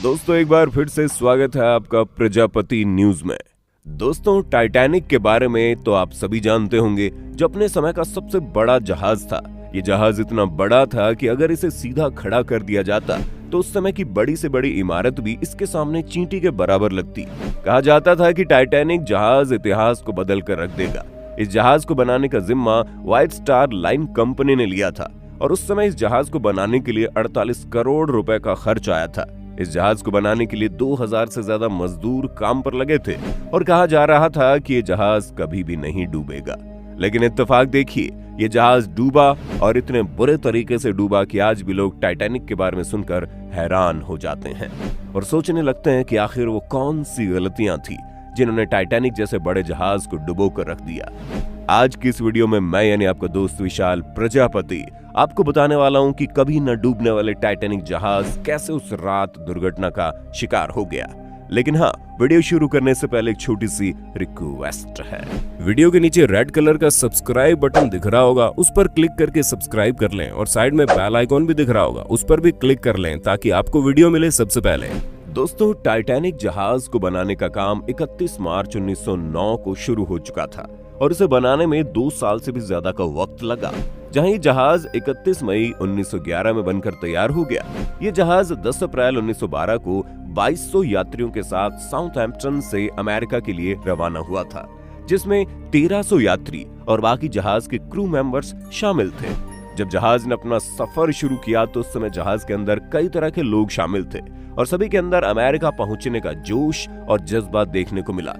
दोस्तों एक बार फिर से स्वागत है आपका प्रजापति न्यूज में। दोस्तों टाइटैनिक के बारे में तो आप सभी जानते होंगे, जो अपने समय का सबसे बड़ा जहाज था। ये जहाज इतना बड़ा था कि अगर इसे सीधा खड़ा कर दिया जाता तो उस समय की बड़ी से बड़ी इमारत भी इसके सामने चींटी के बराबर लगती। कहा जाता था कि टाइटैनिक जहाज इतिहास को बदल कर रख देगा। इस जहाज को बनाने का जिम्मा व्हाइट स्टार लाइन कंपनी ने लिया था और उस समय इस जहाज को बनाने के लिए 48 करोड़ रुपए का खर्च आया था। इस जहाज को बनाने के लिए 2000 से ज्यादा मजदूर काम पर लगे थे और कहा जा रहा था कि ये जहाज कभी भी नहीं डूबेगा। लेकिन इत्तेफाक देखिए, ये जहाज डूबा और इतने बुरे तरीके से डूबा कि आज भी लोग टाइटैनिक के बारे में सुनकर हैरान हो जाते हैं और सोचने लगते हैं कि आखिर वो कौन सी गलतियां थी जिन्होंने टाइटैनिक जैसे बड़े जहाज को डुबो कर रख दिया। आज की इस वीडियो में मैं यानी आपका दोस्त विशाल प्रजापति आपको बताने वाला हूं कि कभी न डूबने वाले टाइटैनिक जहाज कैसे उस रात दुर्घटना का शिकार हो गया। लेकिन हाँ, वीडियो शुरू करने से पहले एक छोटी सी रिक्वेस्ट है। वीडियो के नीचे रेड कलर का सब्सक्राइब बटन दिख रहा होगा, उस पर क्लिक करके सब्सक्राइब कर लें और साइड में बेल आइकॉन भी दिख रहा होगा, उस पर भी क्लिक कर लें ताकि आपको वीडियो मिले सबसे पहले। दोस्तों टाइटैनिक जहाज को बनाने का काम 31 मार्च 1909 को शुरू हो चुका था और इसे बनाने में 2 साल से भी ज्यादा का वक्त लगा। जहां ये जहाज 31 मई 1911 में बनकर तैयार हो गया। ये जहाज 10 अप्रैल 1912 को 2200 यात्रियों के साथ साउथहैम्पटन से अमेरिका के लिए रवाना हुआ था, जिसमें 1300 यात्री और बाकी जहाज के क्रू मेंबर्स शामिल थे। जब जहाज ने अपना सफर शुरू किया तो उस समय जहाज के अंदर कई तरह के लोग शामिल थे और सभी के अंदर अमेरिका पहुंचने का जोश और जज्बा देखने को मिला।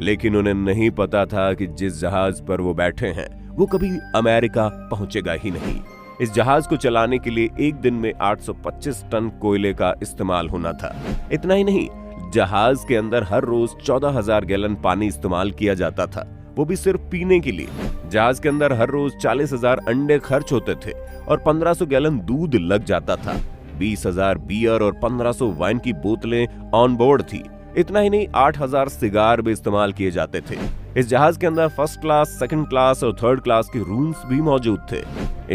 लेकिन उन्हें नहीं पता था कि जिस जहाज पर वो बैठे हैं वो कभी अमेरिका पहुंचेगा ही नहीं। इस जहाज को चलाने के लिए एक दिन में 825 टन कोयले का इस्तेमाल होना था। इतना ही नहीं, जहाज के अंदर हर रोज 14,000 गैलन पानी इस्तेमाल किया जाता था, वो भी सिर्फ पीने के लिए। जहाज के अंदर हर रोज 40,000 अंडे खर्च होते थे और 1500 गैलन दूध लग जाता था। 20,000 बियर और 1500 वाइन की बोतलें ऑन बोर्ड थी। इतना ही नहीं, 8,000 सिगार भी इस्तेमाल किए जाते थे। इस जहाज के अंदर फर्स्ट क्लास, सेकंड क्लास और थर्ड क्लास के रूम्स भी मौजूद थे।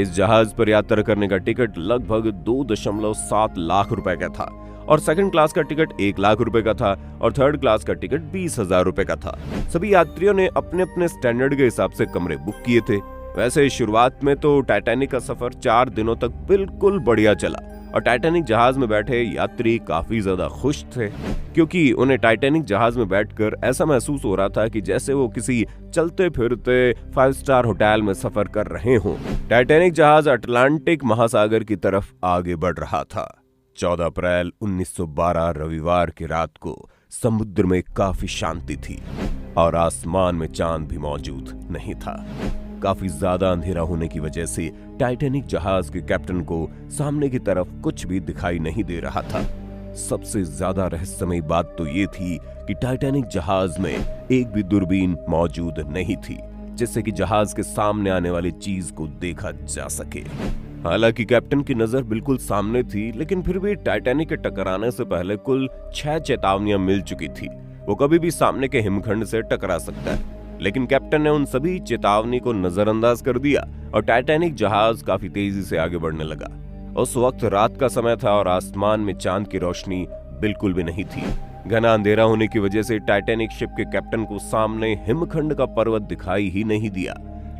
इस जहाज पर यात्रा करने का टिकट लगभग 2.7 लाख रुपए का था और सेकंड क्लास का टिकट 1 लाख रुपए का था और थर्ड क्लास का टिकट 20,000 रुपए का था। सभी यात्रियों ने अपने अपने स्टैंडर्ड के हिसाब से कमरे बुक किए थे। वैसे शुरुआत में तो टाइटैनिक का सफर 4 दिनों तक बिल्कुल बढ़िया चला और टाइटैनिक जहाज में बैठे यात्री काफी ज्यादा खुश थे, क्योंकि उन्हें टाइटैनिक जहाज में बैठकर ऐसा महसूस हो रहा था कि जैसे वो किसी चलते फिरते 5 स्टार होटल में सफर कर रहे हों। टाइटैनिक जहाज अटलांटिक महासागर की तरफ आगे बढ़ रहा था। 14 अप्रैल 1912 रविवार की रात को समुद्र में काफी शांति थी और आसमान में चांद भी मौजूद नहीं था। काफी ज्यादा अंधेरा होने की वजह से टाइटैनिक जहाज के कैप्टन को सामने की तरफ कुछ भी दिखाई नहीं दे रहा था। सबसे ज्यादा रहस्यमयी बात तो ये थी कि टाइटैनिक जहाज में एक भी दूरबीन मौजूद नहीं थी, जिससे कि जहाज के सामने आने वाली चीज को देखा जा सके। हालांकि कैप्टन की नजर बिल्कुल सामने थी, लेकिन फिर भी टाइटैनिक के टकराने से पहले कुल 6 चेतावनियां मिल चुकी थी। वो कभी भी सामने के हिमखंड से टकरा सकता है, लेकिन कैप्टन ने उन सभी चेतावनी को नजरअंदाज कर दिया और टाइटैनिक जहाज काफी तेजी से आगे बढ़ने लगा। उस वक्त रात का समय था और आसमान में चांद की रोशनी बिल्कुल भी नहीं थी। घना अंधेरा होने की वजह से टाइटैनिक शिप के कैप्टन को सामने हिमखंड का पर्वत दिखाई ही नहीं दिया।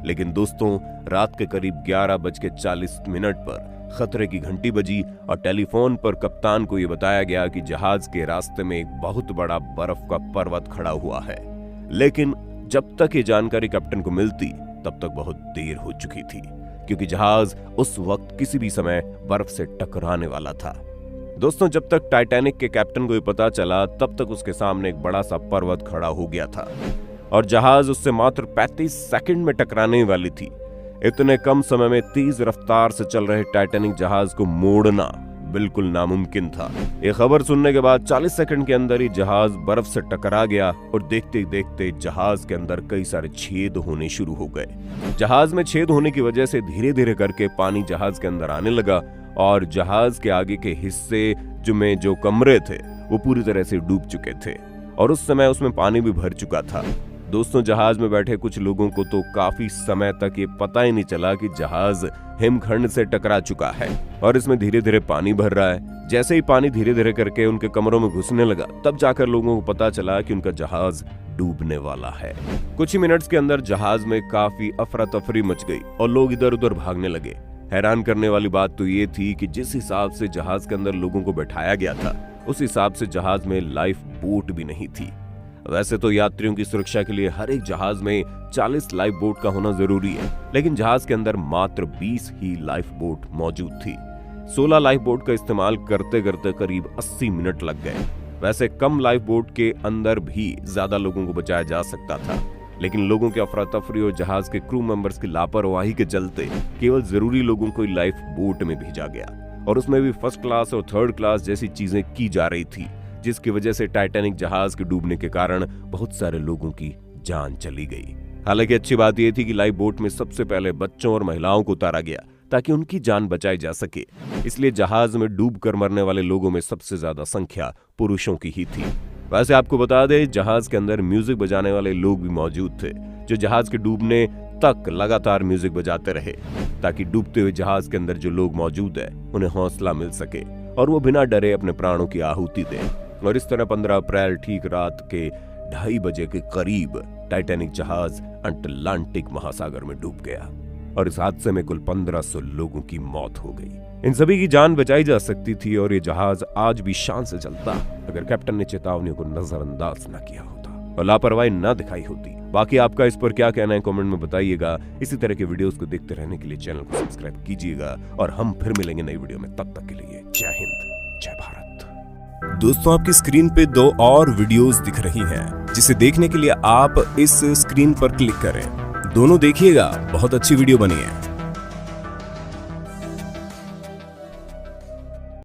लेकिन दोस्तों, रात के करीब 11:40 पर खतरे की घंटी बजी और टेलीफोन पर कप्तान को यह बताया गया कि जहाज के रास्ते में एक बहुत बड़ा बर्फ का पर्वत खड़ा हुआ है। लेकिन जब तक ये जानकारी कैप्टन को मिलती तब तक बहुत देर हो चुकी थी, क्योंकि जहाज उस वक्त किसी भी समय बर्फ से टकराने वाला था। दोस्तों, जब तक टाइटैनिक के कैप्टन को ये पता चला तब तक उसके सामने एक बड़ा सा पर्वत खड़ा हो गया था और जहाज उससे मात्र 35 सेकंड में टकराने वाली थी। इतने कम समय में तेज रफ्तार से चल रहे टाइटैनिक जहाज को मोड़ना बिल्कुल नामुमकिन था। ये खबर सुनने के बाद 40 सेकंड के अंदर ही जहाज बर्फ से टकरा गया और देखते देखते जहाज के अंदर कई सारे छेद होने शुरू हो गए। जहाज में छेद होने की वजह से धीरे धीरे करके पानी जहाज के अंदर आने लगा और जहाज के आगे के हिस्से में जो कमरे थे वो पूरी तरह से डूब चुके थे और उस समय उसमें पानी भी भर चुका था। दोस्तों, जहाज में बैठे कुछ लोगों को तो काफी समय तक ये पता ही नहीं चला कि जहाज हिमखंड से टकरा चुका है और इसमें धीरे धीरे पानी भर रहा है। जैसे ही पानी धीरे धीरे करके उनके कमरों में घुसने लगा, तब जाकर लोगों को पता चला कि उनका जहाज डूबने वाला है। कुछ ही मिनट्स के अंदर जहाज में काफी अफरा तफरी मच गई और लोग इधर उधर भागने लगे। हैरान करने वाली बात तो ये थी कि जिस हिसाब से जहाज के अंदर लोगों को बैठाया गया था, उस हिसाब से जहाज में लाइफ बोट भी नहीं थी। वैसे तो यात्रियों की सुरक्षा के लिए हर एक जहाज में 40 लाइफ बोट का होना जरूरी है, लेकिन जहाज के अंदर मात्र 20 ही लाइफ बोट मौजूद थी। 16 लाइफ बोट का इस्तेमाल करते करते करीब 80 मिनट लग गए। वैसे कम लाइफ बोट के अंदर भी ज्यादा लोगों को बचाया जा सकता था, लेकिन लोगों के अफरा तफरी और जहाज के क्रू मेंबर्स की लापरवाही के चलते केवल जरूरी लोगों को लाइफ बोट में भेजा गया, और उसमें भी फर्स्ट क्लास और थर्ड क्लास जैसी चीजें की जा रही थी, जिसकी वजह से टाइटैनिक जहाज के डूबने के कारण बहुत सारे लोगों की जान चली गई। हालांकि अच्छी बात यह थी कि लाइफ बोट में सबसे पहले बच्चों और महिलाओं को उतारा गया ताकि उनकी जान बचाई जा सके, इसलिए जहाज में डूबकर मरने वाले लोगों में सबसे ज्यादा संख्या पुरुषों की ही थी। वैसे आपको बता दें, जहाज के अंदर म्यूजिक बजाने वाले लोग भी मौजूद थे, जो जहाज के डूबने तक लगातार म्यूजिक बजाते रहे ताकि डूबते हुए जहाज के अंदर जो लोग मौजूद है उन्हें हौसला मिल सके और वो बिना डरे अपने प्राणों की आहुति दें। और इस तरह 15 अप्रैल ठीक रात के 2:30 बजे के करीब टाइटैनिक जहाज अटलांटिक महासागर में डूब गया और इस हादसे में कुल 1500 लोगों की मौत हो गई। इन सभी की जान बचाई जा सकती थी और ये जहाज आज भी शान से चलता अगर कैप्टन ने चेतावनियों को नजरअंदाज न किया होता और लापरवाही न दिखाई होती। बाकी आपका इस पर क्या कहना है कमेंट में बताइएगा। इसी तरह के वीडियोस को देखते रहने के लिए चैनल को सब्सक्राइब कीजिएगा और हम फिर मिलेंगे नई वीडियो में। तब तक के लिए जय हिंद, जय भारत। दोस्तों, आपकी स्क्रीन पे 2 और वीडियोस दिख रही हैं, जिसे देखने के लिए आप इस स्क्रीन पर क्लिक करें। दोनों देखिएगा, बहुत अच्छी वीडियो बनी है।